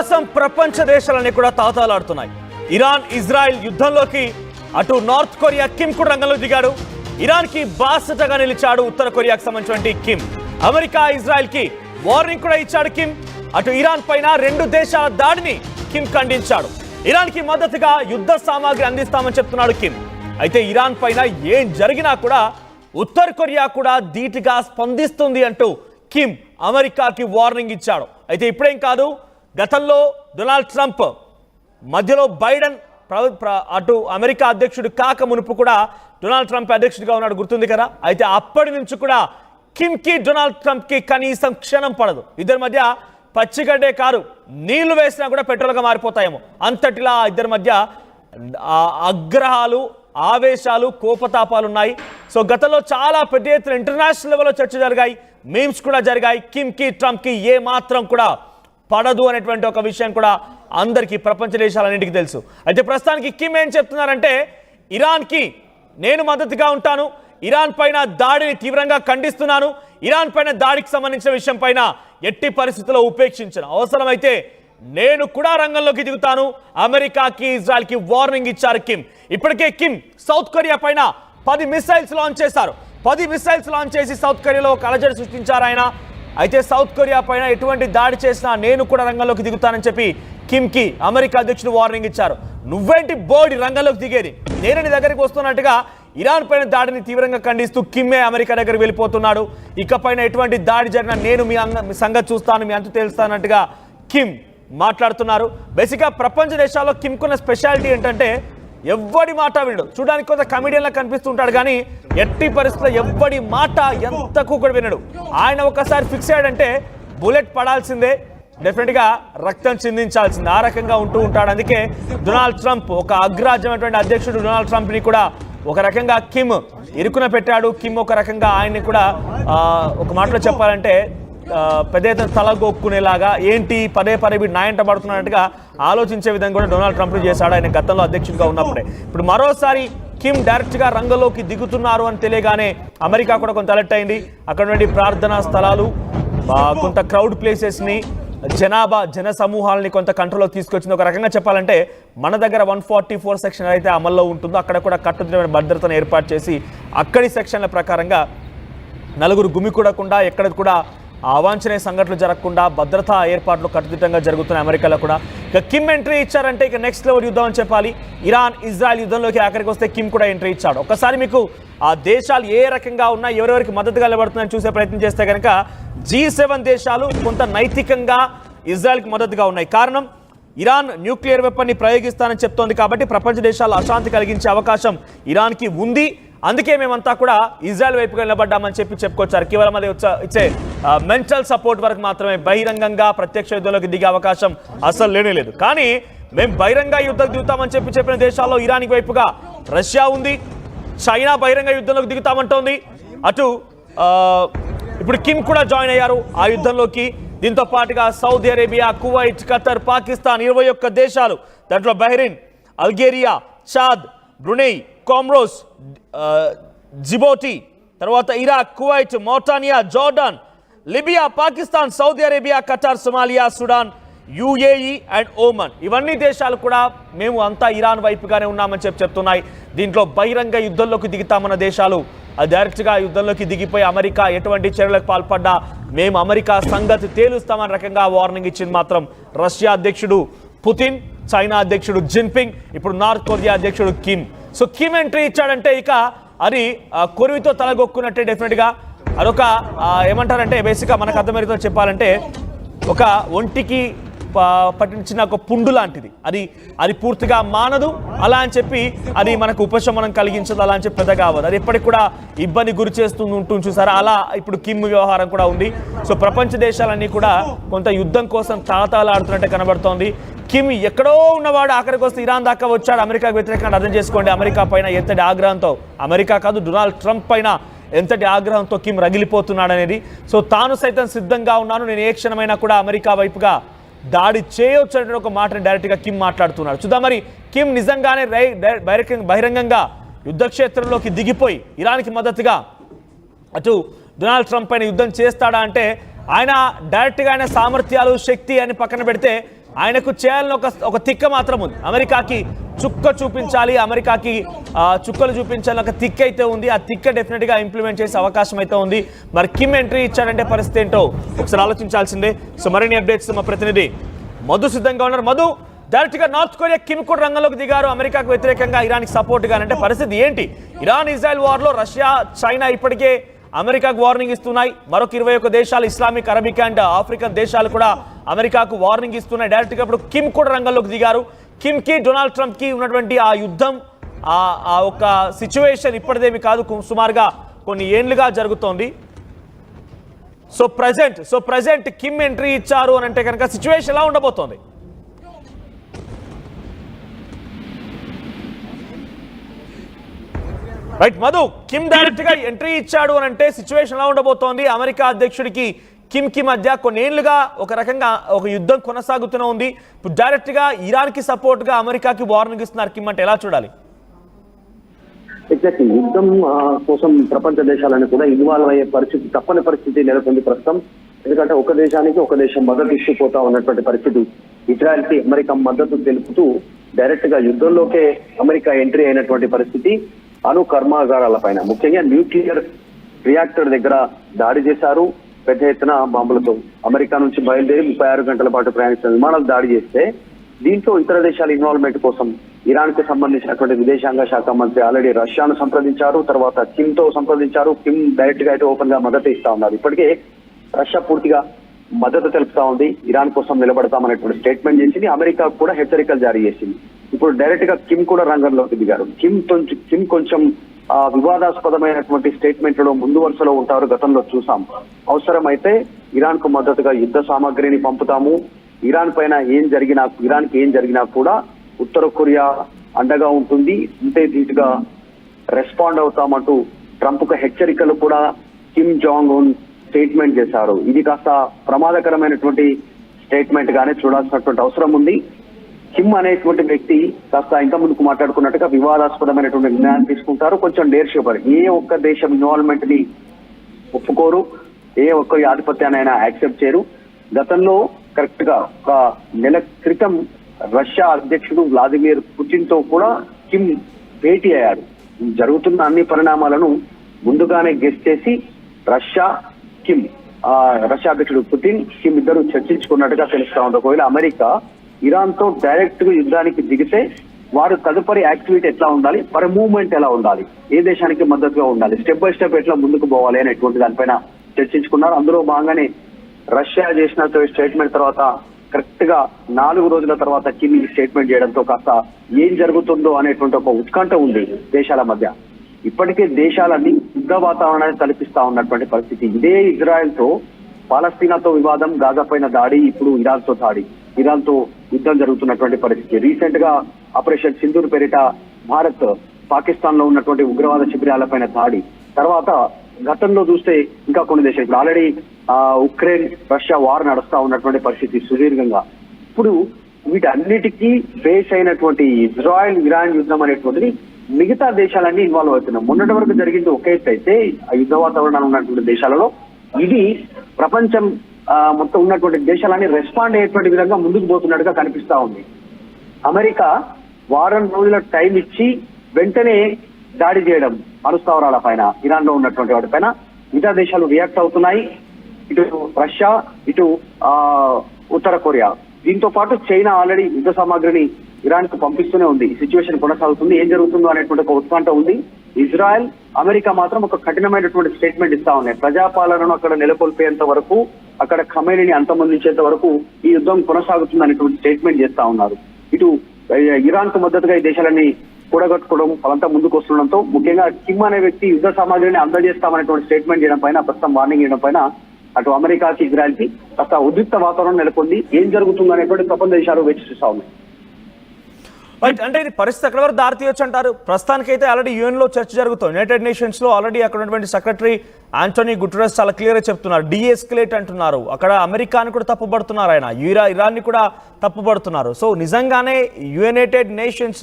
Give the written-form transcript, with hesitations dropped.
కోసం ప్రపంచ దేశాలన్నీ కూడా తాతాలాడుతున్నాయి. ఇరాన్ ఇజ్రాయెల్ యుద్ధంలోకి అటు నార్త్ కొరియా కిమ్ కూడా రంగంలో దిగాడు. ఇరాన్ కి బాసటగా నిలిచాడు ఉత్తర కొరియాకు సంబంధించిన కిమ్. అమెరికా ఇజ్రాయెల్ కి వార్నింగ్ కూడా ఇచ్చాడు కిమ్. అటు ఇరాన్ పైన రెండు దేశాల దాడిని కిమ్ ఖండించాడు. ఇరాన్ కి మద్దతుగా యుద్ధ సామాగ్రి అందిస్తామని చెప్తున్నాడు కిమ్. అయితే ఇరాన్ పైన ఏం జరిగినా కూడా ఉత్తర కొరియా కూడా ధీటుగా స్పందిస్తుంది అంటూ కిమ్ అమెరికాకి వార్నింగ్ ఇచ్చాడు. అయితే ఇప్పుడేం కాదు, గతంలో డొనాల్డ్ ట్రంప్ మధ్యలో బైడెన్ అటు అమెరికా అధ్యక్షుడు కాక మునుపు కూడా డొనాల్డ్ ట్రంప్ అధ్యక్షుడిగా ఉన్నాడు, గుర్తుంది కదా. అయితే అప్పటి నుంచి కూడా కిమ్ కి డొనాల్డ్ ట్రంప్ కి కనీసం క్షణం పడదు. ఇద్దరి మధ్య పచ్చిగడ్డే కారు నీళ్లు వేసినా కూడా పెట్రోల్గా మారిపోతాయేమో అంతటిలా ఇద్దరి మధ్య ఆగ్రహాలు, ఆవేశాలు, కోపతాపాలు ఉన్నాయి. సో గతంలో చాలా పెద్ద ఎత్తున ఇంటర్నేషనల్ లెవెల్లో చర్చ జరిగాయి, మీమ్స్ కూడా జరిగాయి. కిమ్ కి ట్రంప్ కి ఏ మాత్రం కూడా పడదు అనేటువంటి ఒక విషయం కూడా అందరికీ, ప్రపంచ దేశాలన్నింటికి తెలుసు. అయితే ప్రస్తుతానికి కిమ్ ఏం చెప్తున్నారంటే, ఇరాన్కి నేను మద్దతుగా ఉంటాను, ఇరాన్ పైన దాడిని తీవ్రంగా ఖండిస్తున్నాను, ఇరాన్ పైన దాడికి సంబంధించిన విషయం పైన ఎట్టి పరిస్థితుల్లో ఉపేక్షించను, అవసరమైతే నేను కూడా రంగంలోకి దిగుతాను, అమెరికాకి ఇజ్రాయెల్కి వార్నింగ్ ఇచ్చారు కిమ్. ఇప్పటికే కిమ్ సౌత్ కొరియా పైన 10 మిసైల్స్ లాంచ్ చేశారు. 10 మిసైల్స్ లాంచ్ చేసి సౌత్ కొరియాలో ఒక అలజడి సృష్టించారు ఆయన. అయితే సౌత్ కొరియా పైన ఎటువంటి దాడి చేసినా నేను కూడా రంగంలోకి దిగుతానని చెప్పి కిమ్ కి అమెరికా అధ్యక్షుడు వార్నింగ్ ఇచ్చారు. నువ్వేంటి బోడి రంగంలోకి దిగేది, నేను నీ దగ్గరికి వస్తున్నట్టుగా ఇరాన్ పైన దాడిని తీవ్రంగా ఖండిస్తూ కిమ్మే అమెరికా దగ్గరికి వెళ్ళిపోతున్నాడు. ఇకపైన ఎటువంటి దాడి జరిగినా నేను మీ సంగతి చూస్తాను, మీ అంతు తేలుస్తానట్టుగా కిమ్ మాట్లాడుతున్నారు. బేసిక్గా ప్రపంచ దేశాల్లో కిమ్కున్న స్పెషాలిటీ ఏంటంటే ఎవ్వడి మాట వినడు. చూడడానికి కొంత కమెడియన్లా కనిపిస్తుంటాడు, కానీ ఎట్టి పరిస్థితుల్లో ఎవ్వడి మాట ఎంతకు కూడా వినడు. ఆయన ఒకసారి ఫిక్స్ అయ్యాడంటే బుల్లెట్ పడాల్సిందే, డెఫినెట్గా రక్తం చిందించాల్సిందే, ఆ రకంగా ఉంటూ ఉంటాడు. అందుకే డొనాల్డ్ ట్రంప్, ఒక అగ్రరాజ్యమైనటువంటి అధ్యక్షుడు డొనాల్డ్ ట్రంప్ని కూడా ఒక రకంగా కిమ్ ఇరుకున పెట్టాడు. కిమ్ ఒక రకంగా ఆయన్ని కూడా ఒక మాటలో చెప్పాలంటే పెద్ద ఎత్తున తలగొక్కునేలాగా, ఏంటి పదే పదే వీడు నాయంట పడుతున్నట్టుగా ఆలోచించే విధంగా కూడా డొనాల్డ్ ట్రంప్ చేశాడు ఆయన గతంలో అధ్యక్షుడిగా ఉన్నప్పుడే. ఇప్పుడు మరోసారి కిమ్ డైరెక్ట్గా రంగంలోకి దిగుతున్నారు అని తెలియగానే అమెరికా కూడా కొంత అలర్ట్ అయింది. అక్కడ నుండి ప్రార్థనా స్థలాలు, కొంత క్రౌడ్ ప్లేసెస్ని, జన సమూహాలని కొంత కంట్రోల్లోకి తీసుకొచ్చింది. ఒక రకంగా చెప్పాలంటే మన దగ్గర 144 సెక్షన్ అయితే అమల్లో ఉంటుందో అక్కడ కూడా కట్టుదిట్టమైన భద్రతను ఏర్పాటు చేసి అక్కడి సెక్షన్ల ప్రకారంగా నలుగురు గుమికూడకుండా, ఎక్కడ కూడా అవాంఛనీయ సంఘటనలు జరగకుండా భద్రతా ఏర్పాట్లు కట్టుదిట్టంగా జరుగుతున్నాయి అమెరికాలో కూడా. ఇక కిమ్ ఎంట్రీ ఇచ్చారంటే ఇక నెక్స్ట్ లెవెల్ యుద్ధం అని చెప్పాలి. ఇరాన్ ఇజ్రాయెల్ యుద్ధంలోకి ఆఖరికి వస్తే కిమ్ కూడా ఎంట్రీ ఇచ్చాడు. ఒకసారి మీకు ఆ దేశాలు ఏ రకంగా ఉన్నా, ఎవరెవరికి మద్దతుగా నిలబడుతున్నాయని చూసే ప్రయత్నం చేస్తే కనుక G7 దేశాలు కొంత నైతికంగా ఇజ్రాయెల్కి మద్దతుగా ఉన్నాయి. కారణం, ఇరాన్ న్యూక్లియర్ వెపన్ని ప్రయోగిస్తానని చెప్తోంది కాబట్టి ప్రపంచ దేశాలు అశాంతి కలిగించే అవకాశం ఇరాన్కి ఉంది. అందుకే మేమంతా కూడా ఇజ్రాయెల్ వైపుగా నిలబడ్డామని చెప్పుకొచ్చారు. కేవలం అది ఇచ్చే మెంటల్ సపోర్ట్ వరకు మాత్రమే, బహిరంగంగా ప్రత్యక్ష యుద్ధంలోకి దిగే అవకాశం అసలు లేనేలేదు. కానీ మేము బహిరంగ యుద్ధం దిగుతామని చెప్పిన దేశాల్లో ఇరాన్ వైపుగా రష్యా ఉంది, చైనా బహిరంగ యుద్ధంలోకి దిగుతామంటోంది. అటు ఇప్పుడు కిమ్ కూడా జాయిన్ అయ్యారు ఆ యుద్ధంలోకి. దీంతో పాటుగా Saudi Arabia, Kuwait, Qatar, Pakistan 21 దేశాలు, దాంట్లో Bahrain, Algeria, Chad, Brunei, Comoros, Djibouti, తర్వాత Iraq, Kuwait, Mauritania, Jordan, Libya, Pakistan, Saudi Arabia, Qatar, Somalia, Sudan, UAE and Oman, ఇవన్నీ దేశాలు కూడా మేము అంతా ఇరాన్ వైపుగానే ఉన్నామని చెప్తున్నాయి. దీంట్లో బహిరంగ యుద్ధంలోకి దిగుతామన్న దేశాలు డైరెక్ట్గా యుద్ధంలోకి దిగిపోయి అమెరికా ఎటువంటి చర్యలకు పాల్పడ్డా మేము అమెరికా సంగతి తేలుస్తామన్న రకంగా వార్నింగ్ ఇచ్చింది మాత్రం రష్యా అధ్యక్షుడు పుతిన్, చైనా అధ్యక్షుడు జిన్పింగ్, ఇప్పుడు నార్త్ కొరియా అధ్యక్షుడు కిమ్. సో కిమ్ ఎంట్రీ ఇచ్చాడంటే ఇక అది కొరివితో తలగొక్కున్నట్టే. డెఫినెట్గా అదొక ఏమంటారంటే బేసిక్గా మనకు అర్థమయ్యేతో చెప్పాలంటే ఒక ఒంటికి పట్టించిన ఒక పుండు లాంటిది, అది పూర్తిగా మానదు, అలా అని చెప్పి అది మనకు ఉపశమనం కలిగించదు, అలా అని చెప్పి పెద్దగా అవ్వదు, అది ఎప్పటికి కూడా ఇబ్బంది గురి ఉంటుంది చూసారా. అలా ఇప్పుడు కిమ్ వ్యవహారం కూడా ఉంది. సో ప్రపంచ దేశాలన్నీ కూడా కొంత యుద్ధం కోసం తాళాడుతున్నట్టే కనబడుతోంది. కిమ్ ఎక్కడో ఉన్నవాడు ఆఖరికి వస్తే ఇరాన్ దాకా వచ్చాడు అమెరికాకు వ్యతిరేకంగా. అర్థం చేసుకోండి అమెరికా పైన ఎంతటి ఆగ్రహంతో, అమెరికా కాదు డొనాల్డ్ ట్రంప్ పైన ఎంతటి ఆగ్రహంతో కిమ్ రగిలిపోతున్నాడు అనేది. సో తాను సైతం సిద్ధంగా ఉన్నాను, నేను ఏ క్షణమైనా కూడా అమెరికా వైపుగా దాడి చేయొచ్చు అనే ఒక మాటని డైరెక్ట్గా కిమ్ మాట్లాడుతున్నాడు. చూద్దాం మరి కిమ్ నిజంగానే బహిరంగంగా యుద్ధక్షేత్రంలోకి దిగిపోయి ఇరాన్కి మద్దతుగా అటు డొనాల్డ్ ట్రంప్ పైన యుద్ధం చేస్తాడా అంటే ఆయన డైరెక్ట్గా ఆయన సామర్థ్యాలు శక్తి అని పక్కన పెడితే ఆయనకు చేయాలని ఒక తిక్క మాత్రం ఉంది. అమెరికాకి చుక్క చూపించాలి, అమెరికాకి చుక్కలు చూపించాలని ఒక తిక్క అయితే ఉంది. ఆ తిక్క డెఫినెట్గా ఇంప్లిమెంట్ చేసే అవకాశం అయితే ఉంది. మరి కిమ్ ఎంట్రీ ఇచ్చాడంటే పరిస్థితి ఏంటో ఒకసారి ఆలోచించాల్సిందే. సో మరిన్ని అప్డేట్స్ మా ప్రతినిధి మధు సిద్ధంగా ఉన్నారు. మధు, డైరెక్ట్గా నార్త్ కొరియా కిమ్ కూడా రంగంలోకి దిగారు అమెరికాకు వ్యతిరేకంగా, ఇరాన్కి సపోర్ట్గా. అంటే పరిస్థితి ఏంటి? ఇరాన్ ఇజ్రాయెల్ వార్లో రష్యా చైనా ఇప్పటికే అమెరికాకు వార్నింగ్ ఇస్తున్నాయి. మరొక 21 దేశాలు, ఇస్లామిక్, అరబిక్ అండ్ ఆఫ్రికన్ దేశాలు కూడా అమెరికాకు వార్నింగ్ ఇస్తున్నాయి. డైరెక్ట్గా ఇప్పుడు కిమ్ కూడా రంగంలోకి దిగారు. కిమ్కి డొనాల్డ్ ట్రంప్కి ఉన్నటువంటి ఆ యుద్ధం, ఆ ఒక సిచ్యువేషన్ ఇప్పటిదేమి కాదు, సుమారుగా కొన్ని ఏళ్లుగా జరుగుతోంది. సో ప్రజెంట్ కిమ్ ఎంట్రీ ఇచ్చారు అని అంటే కనుక సిచ్యువేషన్ ఎలా ఉండబోతోంది? రైట్ మధు, కిమ్ డైరెక్ట్ గా ఎంట్రీ ఇచ్చాడు అని అంటే సిచ్యువేషన్ ఎలా ఉండబోతోంది? అమెరికా అధ్యక్షుడికి కిమ్ కి మధ్య కొన్నేళ్లుగా ఒక రకంగా ఒక యుద్ధం కొనసాగుతూనే ఉంది. ఇప్పుడు డైరెక్ట్ గా ఇరాన్ కి సపోర్ట్ గా అమెరికాకి వార్నింగ్ ఇస్తున్నారు కిమ్, అంటే ఎలా చూడాలి? ఎగ్జాక్ట్లీ, యుద్ధం కోసం ప్రపంచ దేశాలను కూడా ఇన్వాల్వ్ అయ్యే పరిస్థితి, తప్పని పరిస్థితి నెలకొంది ప్రస్తుతం. ఎందుకంటే ఒక దేశానికి ఒక దేశం మద్దతు ఇచ్చిపోతా ఉన్నటువంటి పరిస్థితి. ఇజ్రాయెల్ కి అమెరికా మద్దతు తెలుపుతూ డైరెక్ట్ గా యుద్ధంలోకే అమెరికా ఎంట్రీ అయినటువంటి పరిస్థితి. అణు కర్మాగారాల పైన, ముఖ్యంగా న్యూక్లియర్ రియాక్టర్ దగ్గర దాడి చేశారు. పెద్ద ఎత్తున బాంబులతో అమెరికా నుంచి బయలుదేరి 36 గంటల పాటు ప్రయాణిస్తున్న విమానాలు దాడి చేస్తే, దీంట్లో ఇతర దేశాల ఇన్వాల్వ్మెంట్ కోసం ఇరాన్ కు సంబంధించినటువంటి విదేశాంగ శాఖ మంత్రి ఆల్రెడీ రష్యాను సంప్రదించారు. తర్వాత కిమ్ తో సంప్రదించారు. కిమ్ డైరెక్ట్ గా అయితే ఓపెన్ గా మద్దతు ఇస్తా ఉన్నారు. ఇప్పటికే రష్యా పూర్తిగా మద్దతు తెలుపుతా ఉంది. ఇరాన్ కోసం నిలబడతామనేటువంటి స్టేట్మెంట్ చేసింది. అమెరికా కూడా హెచ్చరికలు జారీ చేసింది. ఇప్పుడు డైరెక్ట్ గా కిమ్ కూడా రంగంలోకి దిగారు. కిమ్ కొంచెం వివాదాస్పదమైనటువంటి స్టేట్మెంట్లలో ముందు వరుసలో ఉంటారు. గతంలో చూసాం. అవసరమైతే ఇరాన్ కు మద్దతుగా యుద్ధ సామాగ్రిని పంపుతాము, ఇరాన్ కి ఏం జరిగినా కూడా ఉత్తర కొరియా అండగా ఉంటుంది, ఇంతే ధీటుగా రెస్పాండ్ అవుతామంటూ ట్రంప్ కు హెచ్చరికలు కూడా కిమ్ జాంగ్ ఉన్ స్టేట్మెంట్ చేశారు. ఇది కాస్త ప్రమాదకరమైనటువంటి స్టేట్మెంట్ గానే చూడాల్సినటువంటి అవసరం ఉంది. కిమ్ అనేటువంటి వ్యక్తి కాస్త ఇంత ముందుకు మాట్లాడుకున్నట్టుగా వివాదాస్పదమైనటువంటి నిర్ణయాన్ని తీసుకుంటారు. కొంచెం డేర్షిపర్, ఏ ఒక్క దేశం ఇన్వాల్వ్మెంట్ ని ఒప్పుకోరు, ఏ ఒక్కరి ఆధిపత్యాన్ని అయినా యాక్సెప్ట్ చేయరు. గతంలో కరెక్ట్ గా ఒక నెల క్రితం రష్యా అధ్యక్షుడు వ్లాదిమిర్ పుతిన్ తో కూడా కిమ్ భేటీ అయ్యారు. జరుగుతున్న అన్ని పరిణామాలను ముందుగానే గెస్ చేసి రష్యా అధ్యక్షుడు పుతిన్, కిమ్ ఇద్దరు చర్చించుకున్నట్టుగా తెలుస్తా ఉంది. ఒకవేళ అమెరికా ఇరాన్ తో డైరెక్ట్ గా యుద్ధానికి దిగితే వారు తదుపరి యాక్టివిటీ ఎట్లా ఉండాలి, వారి మూవ్మెంట్ ఎలా ఉండాలి, ఏ దేశానికి మద్దతుగా ఉండాలి, స్టెప్ బై స్టెప్ ఎట్లా ముందుకు పోవాలి అనేటువంటి దానిపైన చర్చించుకున్నారు. అందులో భాగంగానే రష్యా చేసిన స్టేట్మెంట్ తర్వాత కరెక్ట్ గా 4 రోజుల తర్వాత కిమ్ స్టేట్మెంట్ చేయడంతో కాస్త ఏం జరుగుతుందో అనేటువంటి ఒక ఉత్కంఠ ఉంది దేశాల మధ్య. ఇప్పటికే దేశాలన్నీ యుద్ధ వాతావరణాన్ని తలపిస్తా ఉన్నటువంటి పరిస్థితి. ఇదే ఇజ్రాయెల్ తో పాలస్తీనాతో వివాదం, గాజా పైన దాడి, ఇప్పుడు ఇరాన్ తో యుద్ధం జరుగుతున్నటువంటి పరిస్థితి. రీసెంట్ గా ఆపరేషన్ సింధూర్ పేరిట భారత్ పాకిస్తాన్ లో ఉన్నటువంటి ఉగ్రవాద శిబిరాలపైన దాడి, తర్వాత గతంలో చూస్తే ఇంకా కొన్ని దేశాలు, ఇప్పుడు ఆల్రెడీ ఉక్రెయిన్ రష్యా వార్ నడుస్తా ఉన్నటువంటి పరిస్థితి సుదీర్ఘంగా. ఇప్పుడు వీటన్నిటికీ బేస్ అయినటువంటి ఇజ్రాయెల్ ఇరాన్ యుద్ధం అనేటువంటిది మిగతా దేశాలన్నీ ఇన్వాల్వ్ అవుతున్నాయి. మొన్నటి వరకు జరిగింది ఒక ఎత్తు అయితే, ఆ యుద్ధ వాతావరణాలు ఉన్నటువంటి దేశాలలో ఇది ప్రపంచం మొత్తం ఉన్నటువంటి దేశాలన్నీ రెస్పాండ్ అయ్యేటువంటి విధంగా ముందుకు పోతున్నట్టుగా కనిపిస్తా ఉంది. అమెరికా వారం రోజుల టైం ఇచ్చి వెంటనే దాడి చేయడం అణుస్థావరాల పైన, ఇరాన్ లో ఉన్నటువంటి వాటిపైన మిగతా దేశాలు రియాక్ట్ అవుతున్నాయి. ఇటు రష్యా, ఇటు ఉత్తర కొరియా, దీంతో పాటు చైనా ఆల్రెడీ యుద్ధ సామాగ్రిని ఇరాన్ కు పంపిస్తూనే ఉంది. ఈ సిచ్యువేషన్ కొనసాగుతుంది. ఏం జరుగుతుందో అనేటువంటి ఒక ఉత్కంఠ ఉంది. ఇజ్రాయెల్, అమెరికా మాత్రం ఒక కఠినమైనటువంటి స్టేట్మెంట్ ఇస్తా ఉన్నాయి. ప్రజాపాలనను అక్కడ నెలకొల్పేంత వరకు, అక్కడ ఖమేనీని అంతమొందించేంత వరకు ఈ యుద్ధం కొనసాగుతుంది అనేటువంటి స్టేట్మెంట్ చేస్తా ఉన్నారు. ఇటు ఇరాన్ కు మద్దతుగా ఈ దేశాలన్నీ కూడగట్టుకోవడం వాళ్ళంతా ముందుకు వస్తుండడంతో, ముఖ్యంగా కిమ్ అనే వ్యక్తి యుద్ధ సామాగ్రిని అందజేస్తామనేటువంటి స్టేట్మెంట్ చేయడం పైన, ప్రస్తుతం వార్నింగ్ చేయడం పైన అటు అమెరికాకి ఇజ్రాయెల్ కి కాస్త ఉద్రిక్త వాతావరణం నెలకొంది. ఏం జరుగుతుందో అనేటువంటి ప్రపంచ దేశాలు వేచి చూస్తా ఉన్నాయి. అంటే ఇది పరిస్థితి ఎక్కడ వరకు దారి తీయొచ్చు అంటారు? ప్రస్తుతానికైతే ఆల్రెడీ యుఎన్ లో చర్చ జరుగుతుంది. యునైటెడ్ నేషన్స్ లో ఆల్రెడీ అక్కడ ఉన్నటువంటి సెక్రటరీ ఆంటోనీ గుటెరస్ చాలా క్లియర్ గా చెప్తున్నారు, డీఎస్కలేట్ అంటున్నారు. అక్కడ అమెరికాని కూడా తప్పుపడుతున్నారు, ఆయన ఇరాన్ ని కూడా తప్పుపడుతున్నారు. సో నిజంగానే యునైటెడ్ నేషన్స్